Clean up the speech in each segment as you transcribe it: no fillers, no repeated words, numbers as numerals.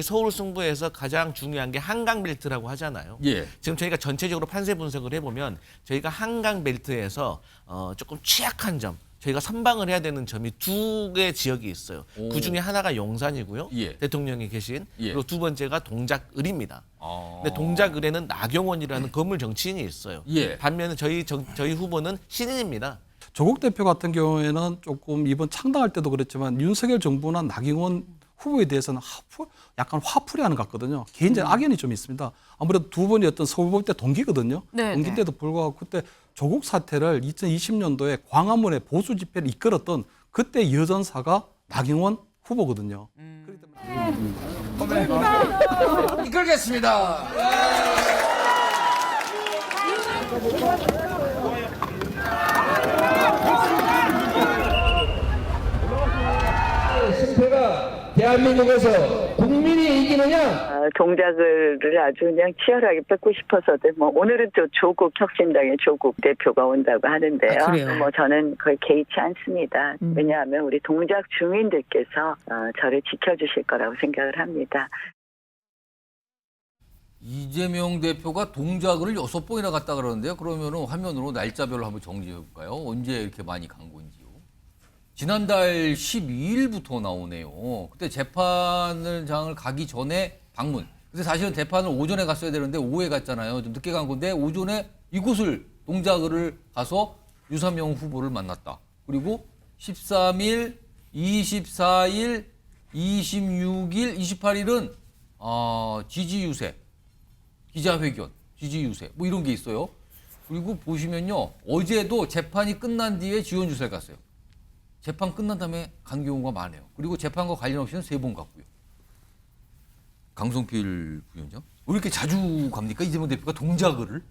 서울 승부에서 가장 중요한 게 한강 벨트라고 하잖아요. 예. 지금 저희가 전체적으로 판세 분석을 해보면 저희가 한강 벨트에서 조금 취약한 점, 저희가 선방을 해야 되는 점이 두 개 지역이 있어요. 오. 그 중에 하나가 용산이고요. 예. 대통령이 계신. 예. 그리고 두 번째가 동작을입니다. 아. 근데 동작을에는 나경원이라는 건물 정치인이 있어요. 예. 반면에 저희 후보는 신인입니다. 조국 대표 같은 경우에는 조금 이번 창당할 때도 그랬지만 윤석열 정부나 나경원 후보에 대해서는 약간 화풀이하는 것 같거든요. 개인적인 악연이 좀 있습니다. 아무래도 두 번이 어떤 서울법 때 동기거든요. 네, 동기인데도 불구하고 그때 조국 사태를 2020년도에 광화문에 보수 집회를 이끌었던 그때 여전사가 나경원 후보거든요. 이끌겠습니다. 승패가 대한민국에서 국민이 이기느냐? 동작을 아주 그냥 치열하게 뺏고 싶어서도 오늘은 또 조국 혁신당의 조국 대표가 온다고 하는데요. 그래요? 저는 거의 개의치 않습니다. 왜냐하면 우리 동작 주민들께서 저를 지켜주실 거라고 생각을 합니다. 이재명 대표가 동작을 6번이나 갔다 그러는데요. 그러면은 화면으로 날짜별로 한번 정리해 볼까요? 언제 이렇게 많이 간 건지요? 지난달 12일부터 나오네요. 그때 재판장을 가기 전에 방문. 근데 사실은 재판을 오전에 갔어야 되는데 오후에 갔잖아요. 좀 늦게 간 건데 오전에 이곳을 동작을 가서 유상명 후보를 만났다. 그리고 13일, 24일, 26일, 28일은 지지 유세, 기자회견, 지지 유세 뭐 이런 게 있어요. 그리고 보시면요. 어제도 재판이 끝난 뒤에 지원 유세를 갔어요. 재판 끝난 다음에 간 경우가 많아요. 그리고 재판과 관련 없이는 3번 갔고요. 강성필 부위원장, 왜 이렇게 자주 갑니까? 이재명 대표가 동작을?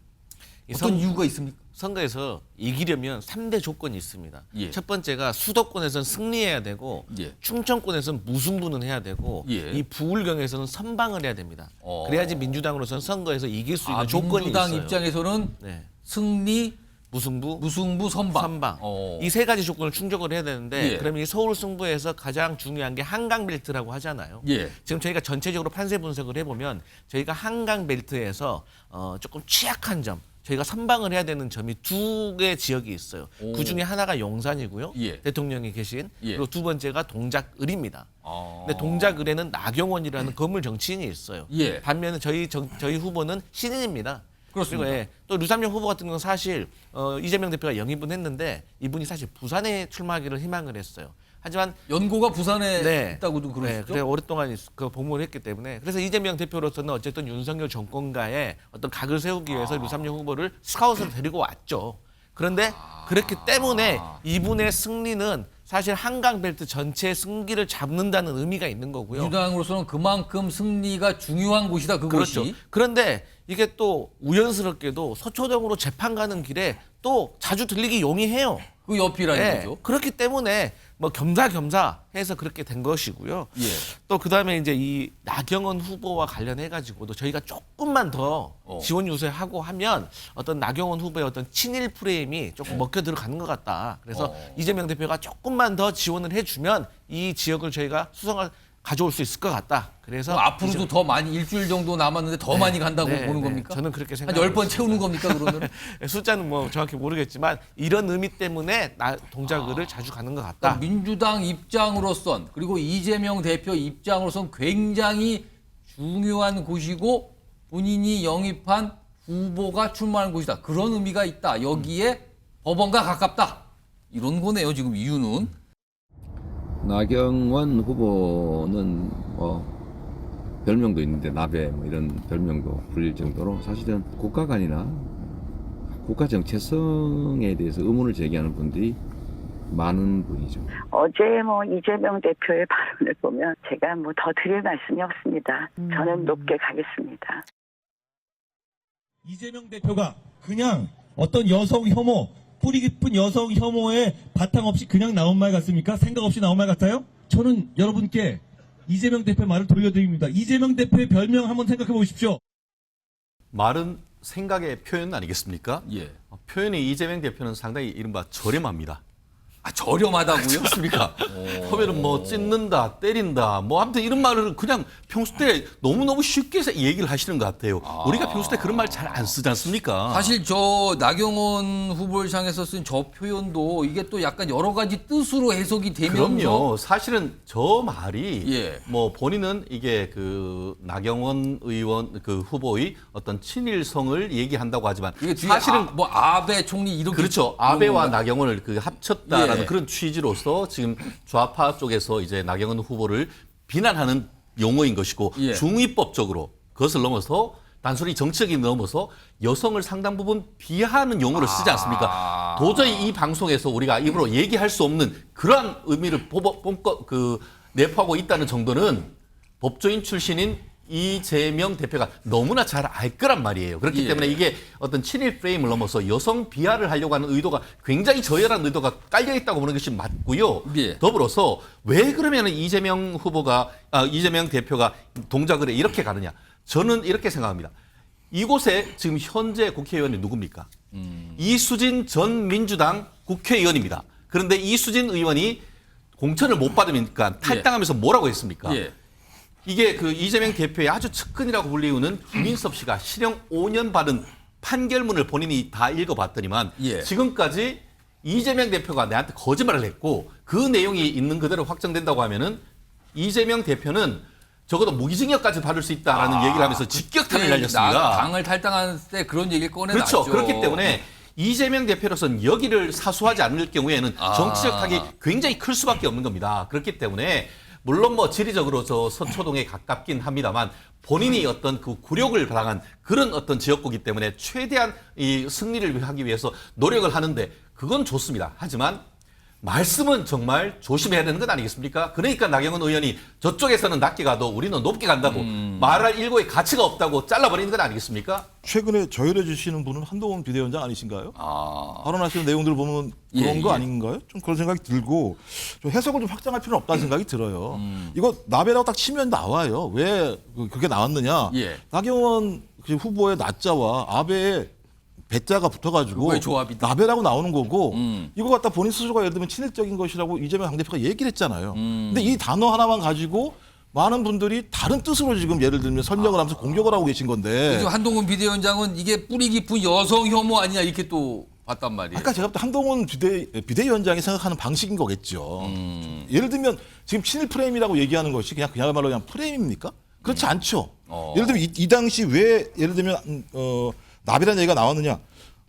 어떤 이유가 있습니까? 선거에서 이기려면 3대 조건이 있습니다. 예. 첫 번째가 수도권에서는 승리해야 되고 예. 충청권에서는 무승부는 해야 되고 예. 이 부울경에서는 선방을 해야 됩니다. 그래야지 민주당으로서는 선거에서 이길 수 있는 조건이 민주당 있어요. 입장에서는 네. 승리, 무승부, 선방. 선방. 이 세 가지 조건을 충족을 해야 되는데 예. 그러면 이 서울 승부에서 가장 중요한 게 한강 벨트라고 하잖아요. 예. 지금 저희가 전체적으로 판세 분석을 해보면 저희가 한강 벨트에서 조금 취약한 점, 저희가 선방을 해야 되는 점이 두 개 지역이 있어요. 오. 그 중에 하나가 용산이고요. 예. 대통령이 계신. 예. 그리고 두 번째가 동작을입니다. 아. 근데 동작을에는 나경원이라는 건물 정치인이 있어요. 예. 반면에 저희 후보는 신인입니다. 그렇습니다. 그리고 또 류삼영 후보 같은 경우는 사실 이재명 대표가 영입은 했는데 이분이 사실 부산에 출마하기를 희망을 했어요. 하지만 연고가 부산에 네. 있다고도 그러시죠? 그래 오랫동안 그 복무를 했기 때문에 그래서 이재명 대표로서는 어쨌든 윤석열 정권과의 어떤 각을 세우기 위해서 류삼영 후보를 스카웃으로 데리고 왔죠. 그런데 그렇기 때문에 이분의 승리는 사실 한강벨트 전체의 승기를 잡는다는 의미가 있는 거고요. 민주당으로서는 그만큼 승리가 중요한 곳이다, 그것이. 그렇죠. 그런데 이게 또 우연스럽게도 서초동으로 재판 가는 길에 또 자주 들리기 용이해요. 그 옆이라는 네. 거죠. 그렇기 때문에 뭐 겸사겸사 해서 그렇게 된 것이고요. 예. 또 그다음에 이제 이 나경원 후보와 관련해 가지고도 저희가 조금만 더 지원 유세하고 하면 어떤 나경원 후보의 어떤 친일 프레임이 조금 먹혀 들어가는 것 같다. 그래서 이재명 대표가 조금만 더 지원을 해주면 이 지역을 저희가 수성을 가져올 수 있을 것 같다. 그래서 그럼 앞으로도 더 많이 일주일 정도 남았는데 더 많이 간다고 보는 겁니까? 저는 그렇게 한 생각합니다. 10번 채우는 겁니까, 그러면? 숫자는 뭐 정확히 모르겠지만 이런 의미 때문에 동작을을 자주 가는 것 같다. 민주당 입장으로선 그리고 이재명 대표 입장으로선 굉장히 중요한 곳이고 본인이 영입한 후보가 출마하는 곳이다. 그런 의미가 있다. 여기에 법원과 가깝다. 이런 거네요, 지금 이유는. 나경원 후보는 별명도 있는데 나베 이런 별명도 불릴 정도로 사실은 국가 간이나 국가 정체성에 대해서 의문을 제기하는 분들이 많은 분이죠. 어제 이재명 대표의 발언을 보면 제가 더 드릴 말씀이 없습니다. 저는 높게 가겠습니다. 이재명 대표가 그냥 어떤 여성 혐오, 뿌리 깊은 여성 혐오에 바탕 없이 그냥 나온 말 같습니까? 생각 없이 나온 말 같아요? 저는 여러분께 이재명 대표 말을 돌려드립니다. 이재명 대표의 별명 한번 생각해 보십시오. 말은 생각의 표현 아니겠습니까? 예. 표현이 이재명 대표는 상당히 이른바 저렴합니다. 아, 저렴하다고요? 그렇습니까? 하면은 뭐 찢는다, 때린다, 뭐 아무튼 이런 말을 그냥 평소 때 너무너무 쉽게 얘기를 하시는 것 같아요. 우리가 평소 때 그런 말 잘 안 쓰지 않습니까? 사실 저 나경원 후보를 향해서 쓴 저 표현도 이게 또 약간 여러 가지 뜻으로 해석이 되면서 그럼요. 사실은 저 말이 예. 뭐 본인은 이게 그 나경원 의원 그 후보의 어떤 친일성을 얘기한다고 하지만 이게 뒤에 사실은 뭐 아베 총리 이렇게 그렇죠. 아베와 나경원을 그 합쳤다라는 예. 그런 취지로서 지금 좌파 쪽에서 이제 나경원 후보를 비난하는 용어인 것이고 예. 중위법적으로 그것을 넘어서 단순히 정치적인 넘어서 여성을 상당 부분 비하하는 용어를 쓰지 않습니까? 도저히 이 방송에서 우리가 입으로 얘기할 수 없는 그러한 의미를 내포하고 있다는 정도는 법조인 출신인 이재명 대표가 너무나 잘 알 거란 말이에요. 그렇기 예. 때문에 이게 어떤 친일 프레임을 넘어서 여성 비하를 하려고 하는 의도가 굉장히 저열한 의도가 깔려 있다고 보는 것이 맞고요. 예. 더불어서 왜 그러면 이재명 대표가 동작을 이렇게 가느냐? 저는 이렇게 생각합니다. 이곳에 지금 현재 국회의원이 누굽니까? 이수진 전 민주당 국회의원입니다. 그런데 이수진 의원이 공천을 못 받으니까 탈당하면서 뭐라고 했습니까? 예. 이게 그 이재명 대표의 아주 측근이라고 불리우는 김인섭 씨가 실형 5년 받은 판결문을 본인이 다 읽어봤더니만 예. 지금까지 이재명 대표가 내한테 거짓말을 했고 그 내용이 있는 그대로 확정된다고 하면은 이재명 대표는 적어도 무기징역까지 받을 수 있다라는 얘기를 하면서 직격탄을 날렸습니다. 당을 탈당할 때 그런 얘기를 꺼내놨죠. 그렇죠. 그렇기 때문에 이재명 대표로서는 여기를 사수하지 않을 경우에는 정치적 타격이 굉장히 클 수밖에 없는 겁니다. 그렇기 때문에 물론 뭐 지리적으로 저 서초동에 가깝긴 합니다만 본인이 어떤 그 굴욕을 당한 그런 어떤 지역구이기 때문에 최대한 이 승리를 하기 위해서 노력을 하는데 그건 좋습니다. 하지만 말씀은 정말 조심해야 되는 것 아니겠습니까? 그러니까 나경원 의원이 저쪽에서는 낮게 가도 우리는 높게 간다고 말할 일고의 가치가 없다고 잘라버리는 것 아니겠습니까? 최근에 저열해 주시는 분은 한동훈 비대위원장 아니신가요? 발언하시는 내용들을 보면 그런 예, 거 예. 아닌가요? 좀 그런 생각이 들고 좀 해석을 좀 확장할 필요는 없다는 생각이 들어요. 이거 나베라고 딱 치면 나와요. 왜 그게 나왔느냐? 예. 나경원 후보의 낮자와 아베의 배자가 붙어가지고 그거의 조합이다. 나베라고 나오는 거고 이거 갖다 본인 스스로가 예를 들면 친일적인 것이라고 이재명 당대표가 얘기를 했잖아요. 근데 이 단어 하나만 가지고 많은 분들이 다른 뜻으로 지금 예를 들면 설명을 하면서 공격을 하고 계신 건데 그래서 한동훈 비대위원장은 이게 뿌리 깊은 여성 혐오 아니냐 이렇게 또 봤단 말이에요. 아까 제가 볼 때 한동훈 비대위원장이 생각하는 방식인 거겠죠. 예를 들면 지금 친일 프레임이라고 얘기하는 것이 그야말로 그냥 프레임입니까? 그렇지 않죠. 예를 들면 이 당시 왜 예를 들면 나비라는 얘기가 나왔느냐.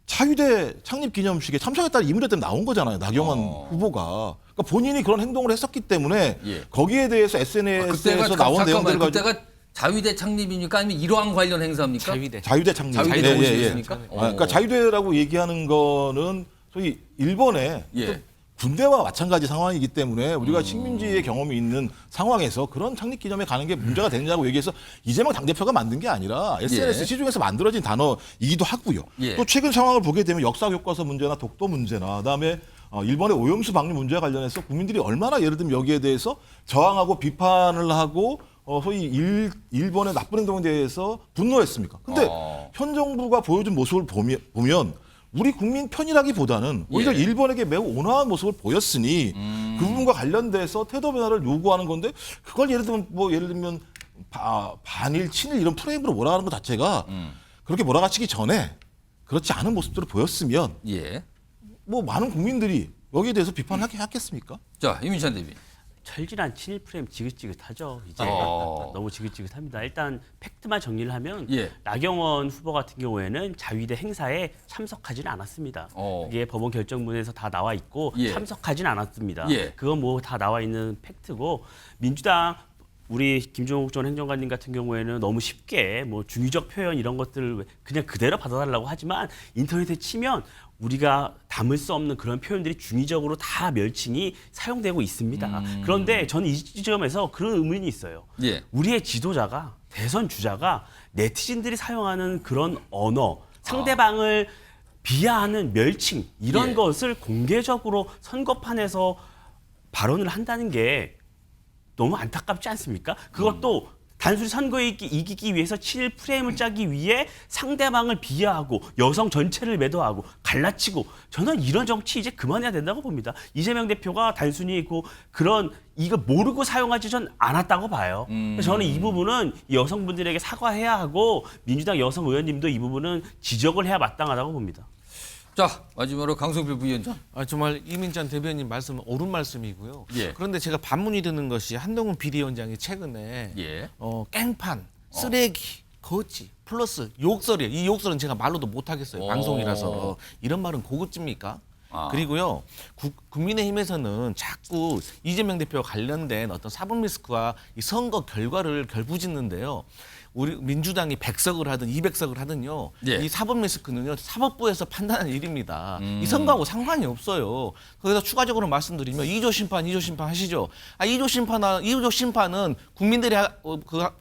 자유대 창립기념식에 참석했다는 인물에 때문에 나온 거잖아요. 나경원 후보가. 그러니까 본인이 그런 행동을 했었기 때문에 예. 거기에 대해서 SNS에서 나온 내용들을 가지고 그때가 자유대 창립입니까? 아니면 일왕 관련 행사입니까? 자유대 창립. 자유대 예, 예, 예. 오시겠습니까? 그러니까 자유대라고 얘기하는 거는 소위 일본의 예. 또 군대와 마찬가지 상황이기 때문에 우리가 식민지의 경험이 있는 상황에서 그런 창립기념에 가는 게 문제가 되느냐고 얘기해서 이재명 당대표가 만든 게 아니라 SNS 예. 시중에서 만들어진 단어이기도 하고요. 예. 또 최근 상황을 보게 되면 역사 교과서 문제나 독도 문제나 그다음에 일본의 오염수 방류 문제와 관련해서 국민들이 얼마나 예를 들면 여기에 대해서 저항하고 비판을 하고 소위 일본의 나쁜 행동에 대해서 분노했습니까? 근데 현 정부가 보여준 모습을 보면 우리 국민 편이라기보다는 오히려 예. 일본에게 매우 온화한 모습을 보였으니 그 부분과 관련돼서 태도 변화를 요구하는 건데 그걸 예를 들면 반일 친일 이런 프레임으로 몰아가는 것 자체가 그렇게 몰아가치기 전에 그렇지 않은 모습들을 보였으면 예. 뭐 많은 국민들이 여기에 대해서 비판하게 하겠습니까? 자, 이민찬 대비. 철진한 친일 프레임 지긋지긋하죠. 이제 어. 너무 지긋지긋합니다. 일단 팩트만 정리를 하면 예. 나경원 후보 같은 경우에는 자위대 행사에 참석하지는 않았습니다. 그게 법원 결정문에서 다 나와 있고 예. 참석하지는 않았습니다. 예. 그건 뭐 다 나와 있는 팩트고 민주당 우리 김종욱 전 행정관님 같은 경우에는 너무 쉽게 뭐 중의적 표현 이런 것들을 그냥 그대로 받아달라고 하지만 인터넷에 치면 우리가 담을 수 없는 그런 표현들이 중의적으로 다 멸칭이 사용되고 있습니다. 그런데 저는 이 지점에서 그런 의문이 있어요. 예. 우리의 지도자가 대선 주자가 네티즌들이 사용하는 그런 언어, 상대방을 비하하는 멸칭 이런 예. 것을 공개적으로 선거판에서 발언을 한다는 게 너무 안타깝지 않습니까? 그것도 단순히 선거에 이기기 위해서 친일 프레임을 짜기 위해 상대방을 비하하고 여성 전체를 매도하고 갈라치고 저는 이런 정치 이제 그만해야 된다고 봅니다. 이재명 대표가 단순히 그런 이걸 모르고 사용하지 전 않았다고 봐요. 그래서 저는 이 부분은 여성분들에게 사과해야 하고 민주당 여성 의원님도 이 부분은 지적을 해야 마땅하다고 봅니다. 자, 마지막으로 강성필 부위원장. 정말 이민찬 대변인 말씀은 옳은 말씀이고요. 예. 그런데 제가 반문이 드는 것이 한동훈 비대위원장이 최근에 예. 깽판, 쓰레기, 거지, 플러스 욕설이에요. 이 욕설은 제가 말로도 못하겠어요. 방송이라서. 이런 말은 고급집니까? 그리고요, 국민의힘에서는 자꾸 이재명 대표와 관련된 어떤 사법 리스크와 이 선거 결과를 결부짓는데요. 우리 민주당이 100석을 하든 200석을 하든요. 예. 이 사법 리스크는요. 사법부에서 판단하는 일입니다. 이 선거하고 상관이 없어요. 그래서 추가적으로 말씀드리면 2조 심판 하시죠. 2조 심판은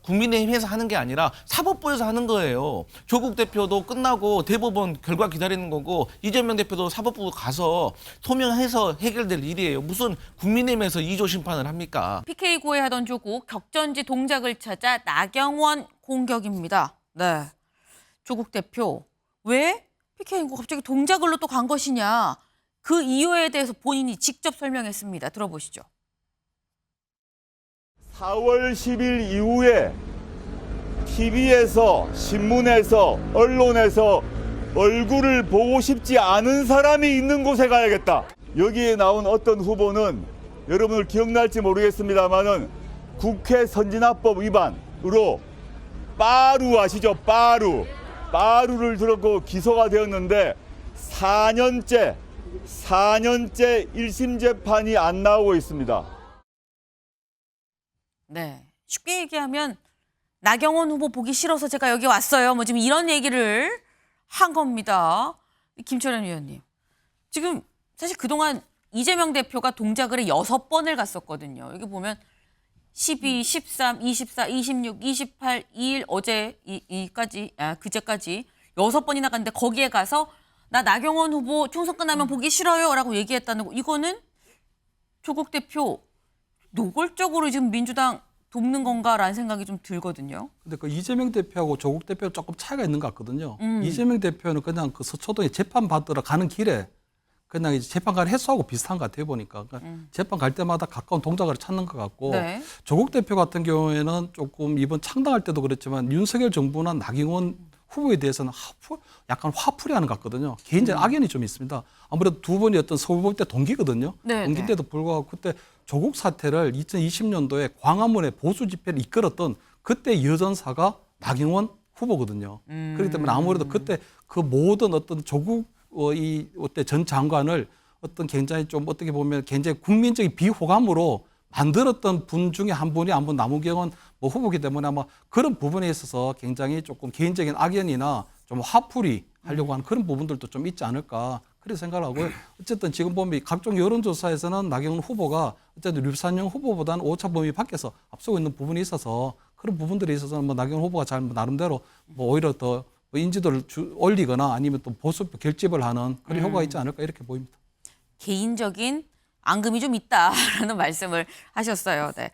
국민의힘에서 하는 게 아니라 사법부에서 하는 거예요. 조국 대표도 끝나고 대법원 결과 기다리는 거고 이재명 대표도 사법부 가서 소명해서 해결될 일이에요. 무슨 국민의힘에서 2조 심판을 합니까? PK 구애하던 조국 격전지 동작을 찾아 나경원 공격입니다. 네, 조국 대표 왜 PK 인구 갑자기 동작을로 또 간 것이냐 그 이유에 대해서 본인이 직접 설명했습니다. 들어보시죠. 4월 10일 이후에 TV에서 신문에서 언론에서 얼굴을 보고 싶지 않은 사람이 있는 곳에 가야겠다. 여기에 나온 어떤 후보는 여러분들 기억날지 모르겠습니다만은 국회 선진화법 위반으로 빠루 아시죠? 빠루를 들었고 기소가 되었는데 4년째 1심 재판이 안 나오고 있습니다. 네, 쉽게 얘기하면 나경원 후보 보기 싫어서 제가 여기 왔어요. 뭐 지금 이런 얘기를 한 겁니다. 김철현 위원님. 지금 사실 그동안 이재명 대표가 동작을 6번을 갔었거든요. 여기 보면 12, 13, 24, 26, 28, 2일 어제 그제까지 6번이나 갔는데 거기에 가서 나 나경원 후보 총선 끝나면 보기 싫어요 라고 얘기했다는 거. 이거는 조국 대표 노골적으로 지금 민주당 돕는 건가라는 생각이 좀 들거든요. 근데 그 이재명 대표하고 조국 대표 조금 차이가 있는 것 같거든요. 이재명 대표는 그냥 그 서초동에 재판 받으러 가는 길에 그냥 이제 재판관 횟수하고 비슷한 것 같아요, 보니까. 그러니까 재판 갈 때마다 가까운 동작을 찾는 것 같고 네. 조국 대표 같은 경우에는 조금 이번 창당할 때도 그랬지만 윤석열 정부나 나경원 후보에 대해서는 약간 화풀이하는 것 같거든요. 개인적인 악연이 좀 있습니다. 아무래도 두 분이 어떤 서울법대 동기거든요. 네, 동기인데도 불구하고 그때 조국 사태를 2020년도에 광화문에 보수 집회를 이끌었던 그때 여전사가 나경원 후보거든요. 그렇기 때문에 아무래도 그때 그 모든 어떤 조국 이때 전 장관을 어떤 굉장히 좀 어떻게 보면 굉장히 국민적인 비호감으로 만들었던 분 중에 한 분이 아마 남우경은 뭐 후보기 때문에 아마 그런 부분에 있어서 굉장히 조금 개인적인 악연이나 좀 화풀이 하려고 하는 그런 부분들도 좀 있지 않을까 그렇게 생각을 하고요. 어쨌든 지금 보면 각종 여론조사에서는 나경원 후보가 어쨌든 류산영 후보보다는 오차 범위 밖에서 앞서고 있는 부분이 있어서 그런 부분들이 있어서 뭐 나경원 후보가 잘 나름대로 뭐 오히려 더 인지도를 올리거나 아니면 또 보수 결집을 하는 그런 효과가 있지 않을까 이렇게 보입니다. 개인적인 앙금이 좀 있다라는 말씀을 하셨어요. 네.